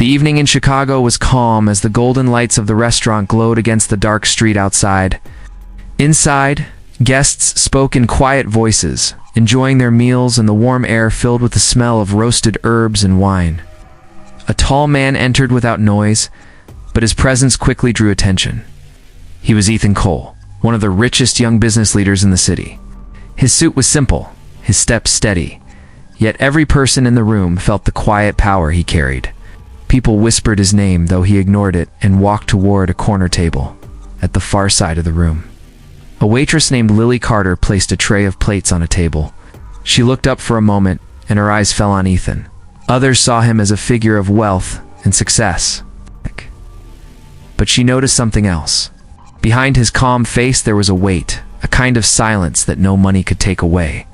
The evening in Chicago was calm as the golden lights of the restaurant glowed against the dark street outside. Inside, guests spoke in quiet voices, enjoying their meals in the warm air filled with the smell of roasted herbs and wine. A tall man entered without noise, but his presence quickly drew attention. He was Ethan Cole, one of the richest young business leaders in the city. His suit was simple, his steps steady, yet every person in the room felt the quiet power he carried. People whispered his name, though he ignored it and walked toward a corner table at the far side of the room. A waitress named Lily Carter placed a tray of plates on a table. She looked up for a moment, and her eyes fell on Ethan. Others saw him as a figure of wealth and success. But she noticed something else. Behind his calm face there was a weight, a kind of silence that no money could take away.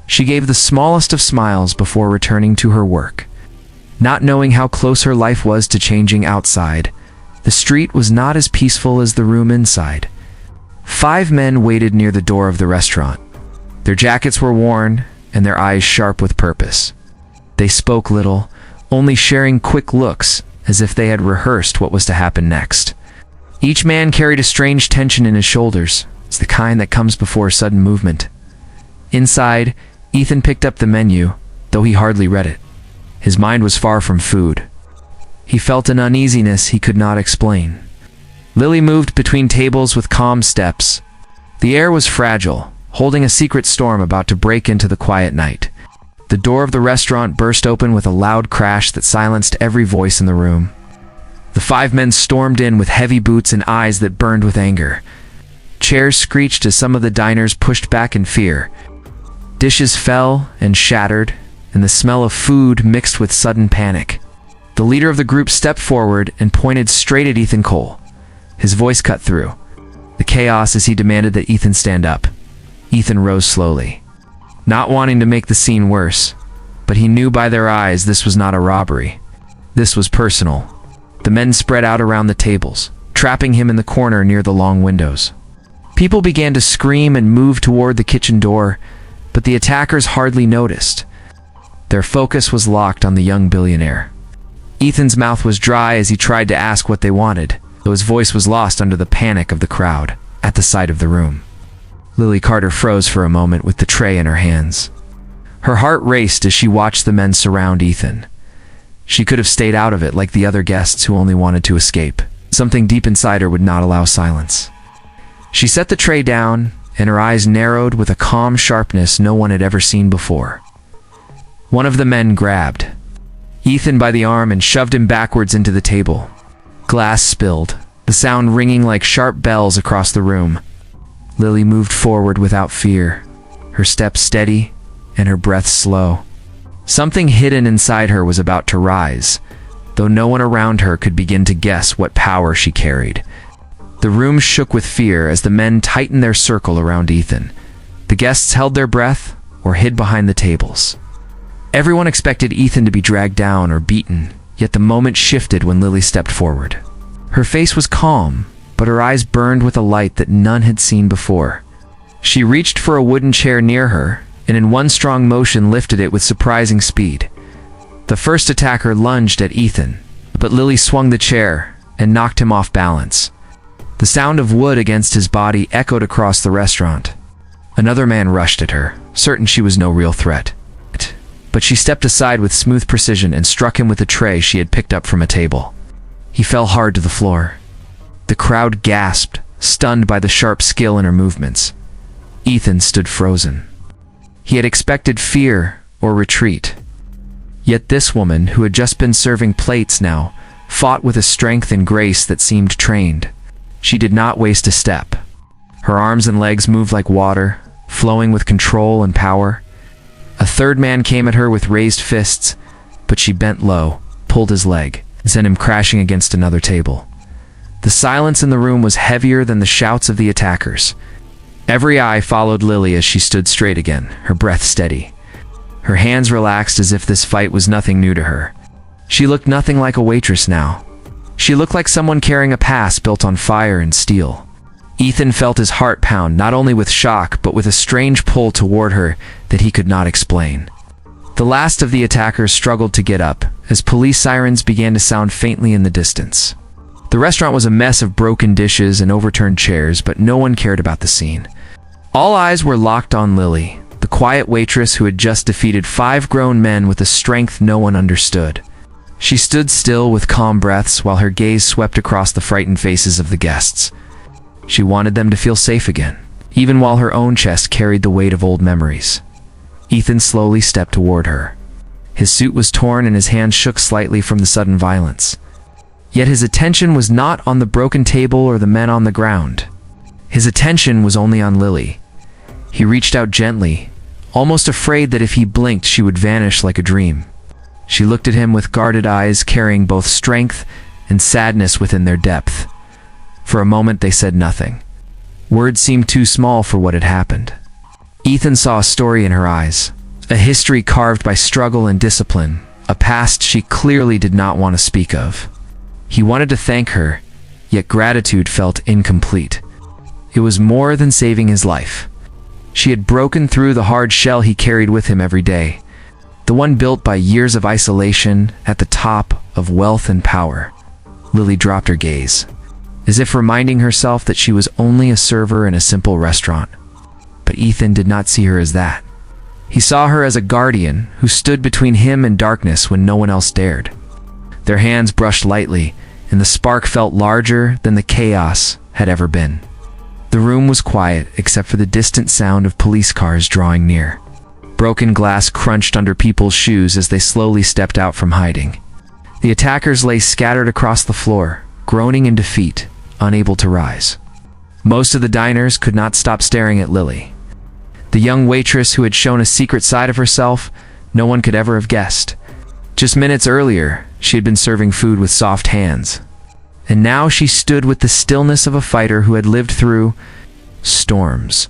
She gave the smallest of smiles before returning to her work. Not knowing how close her life was to changing outside, the street was not as peaceful as the room inside. 5 men waited near the door of the restaurant. Their jackets were worn, and their eyes sharp with purpose. They spoke little, only sharing quick looks, as if they had rehearsed what was to happen next. Each man carried a strange tension in his shoulders. It's the kind that comes before a sudden movement. Inside, Ethan picked up the menu, though he hardly read it. His mind was far from food. He felt an uneasiness he could not explain. Lily moved between tables with calm steps. The air was fragile, holding a secret storm about to break into the quiet night. The door of the restaurant burst open with a loud crash that silenced every voice in the room. The 5 men stormed in with heavy boots and eyes that burned with anger. Chairs screeched as some of the diners pushed back in fear. Dishes fell and shattered, and the smell of food mixed with sudden panic. The leader of the group stepped forward and pointed straight at Ethan Cole. His voice cut through the chaos as he demanded that Ethan stand up. Ethan rose slowly, not wanting to make the scene worse, but he knew by their eyes this was not a robbery. This was personal. The men spread out around the tables, trapping him in the corner near the long windows. People began to scream and move toward the kitchen door, but the attackers hardly noticed. Their focus was locked on the young billionaire. Ethan's mouth was dry as he tried to ask what they wanted, though his voice was lost under the panic of the crowd at the side of the room. Lily Carter froze for a moment with the tray in her hands. Her heart raced as she watched the men surround Ethan. She could have stayed out of it like the other guests who only wanted to escape. Something deep inside her would not allow silence. She set the tray down, and her eyes narrowed with a calm sharpness no one had ever seen before. One of the men grabbed Ethan by the arm and shoved him backwards into the table. Glass spilled, the sound ringing like sharp bells across the room. Lily moved forward without fear, her steps steady and her breath slow. Something hidden inside her was about to rise, though no one around her could begin to guess what power she carried. The room shook with fear as the men tightened their circle around Ethan. The guests held their breath or hid behind the tables. Everyone expected Ethan to be dragged down or beaten, yet the moment shifted when Lily stepped forward. Her face was calm, but her eyes burned with a light that none had seen before. She reached for a wooden chair near her, and in one strong motion lifted it with surprising speed. The first attacker lunged at Ethan, but Lily swung the chair and knocked him off balance. The sound of wood against his body echoed across the restaurant. Another man rushed at her, certain she was no real threat. But she stepped aside with smooth precision and struck him with a tray she had picked up from a table. He fell hard to the floor. The crowd gasped, stunned by the sharp skill in her movements. Ethan stood frozen. He had expected fear or retreat. Yet this woman, who had just been serving plates now, fought with a strength and grace that seemed trained. She did not waste a step. Her arms and legs moved like water, flowing with control and power. A third man came at her with raised fists, but she bent low, pulled his leg, and sent him crashing against another table. The silence in the room was heavier than the shouts of the attackers. Every eye followed Lily as she stood straight again, her breath steady. Her hands relaxed as if this fight was nothing new to her. She looked nothing like a waitress now. She looked like someone carrying a past built on fire and steel. Ethan felt his heart pound, not only with shock, but with a strange pull toward her that he could not explain. The last of the attackers struggled to get up, as police sirens began to sound faintly in the distance. The restaurant was a mess of broken dishes and overturned chairs, but no one cared about the scene. All eyes were locked on Lily, the quiet waitress who had just defeated 5 grown men with a strength no one understood. She stood still with calm breaths while her gaze swept across the frightened faces of the guests. She wanted them to feel safe again, even while her own chest carried the weight of old memories. Ethan slowly stepped toward her. His suit was torn and his hand shook slightly from the sudden violence. Yet his attention was not on the broken table or the men on the ground. His attention was only on Lily. He reached out gently, almost afraid that if he blinked she would vanish like a dream. She looked at him with guarded eyes carrying both strength and sadness within their depth. For a moment they said nothing. Words seemed too small for what had happened. Ethan saw a story in her eyes, a history carved by struggle and discipline, a past she clearly did not want to speak of. He wanted to thank her, yet gratitude felt incomplete. It was more than saving his life. She had broken through the hard shell he carried with him every day, the one built by years of isolation at the top of wealth and power. Lily dropped her gaze, as if reminding herself that she was only a server in a simple restaurant. But Ethan did not see her as that. He saw her as a guardian who stood between him and darkness when no one else dared. Their hands brushed lightly, and the spark felt larger than the chaos had ever been. The room was quiet except for the distant sound of police cars drawing near. Broken glass crunched under people's shoes as they slowly stepped out from hiding. The attackers lay scattered across the floor, groaning in defeat, unable to rise. Most of the diners could not stop staring at Lily. The young waitress who had shown a secret side of herself no one could ever have guessed. Just minutes earlier, she had been serving food with soft hands. And now she stood with the stillness of a fighter who had lived through storms.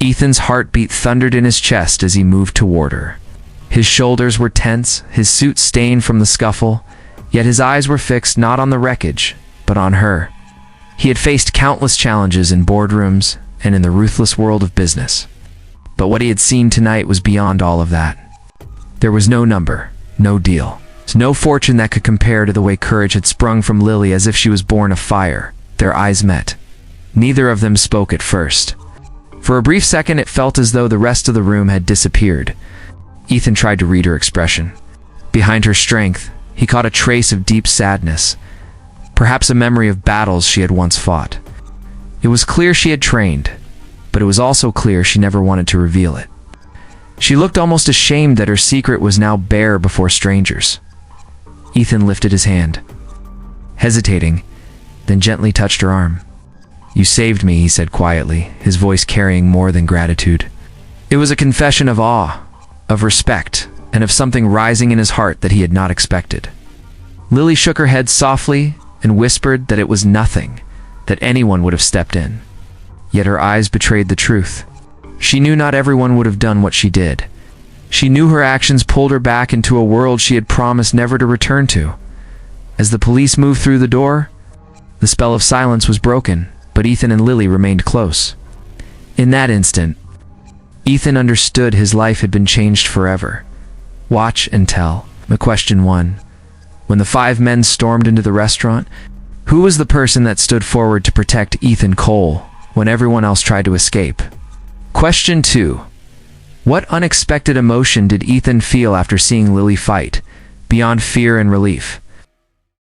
Ethan's heartbeat thundered in his chest as he moved toward her. His shoulders were tense, his suit stained from the scuffle, yet his eyes were fixed not on the wreckage, but on her. He had faced countless challenges in boardrooms and in the ruthless world of business. But what he had seen tonight was beyond all of that. There was no number, no deal, no fortune that could compare to the way courage had sprung from Lily as if she was born of fire. Their eyes met. Neither of them spoke at first. For a brief second it felt as though the rest of the room had disappeared. Ethan tried to read her expression. Behind her strength, he caught a trace of deep sadness, perhaps a memory of battles she had once fought. It was clear she had trained, but it was also clear she never wanted to reveal it. She looked almost ashamed that her secret was now bare before strangers. Ethan lifted his hand, hesitating, then gently touched her arm. "You saved me," he said quietly, his voice carrying more than gratitude. It was a confession of awe, of respect, and of something rising in his heart that he had not expected. Lily shook her head softly and whispered that it was nothing, that anyone would have stepped in. Yet her eyes betrayed the truth. She knew not everyone would have done what she did. She knew her actions pulled her back into a world she had promised never to return to. As the police moved through the door, the spell of silence was broken, but Ethan and Lily remained close. In that instant, Ethan understood his life had been changed forever. Watch and tell. The question 1. When the 5 men stormed into the restaurant, who was the person that stood forward to protect Ethan Cole when everyone else tried to escape? Question 2. What unexpected emotion did Ethan feel after seeing Lily fight, beyond fear and relief?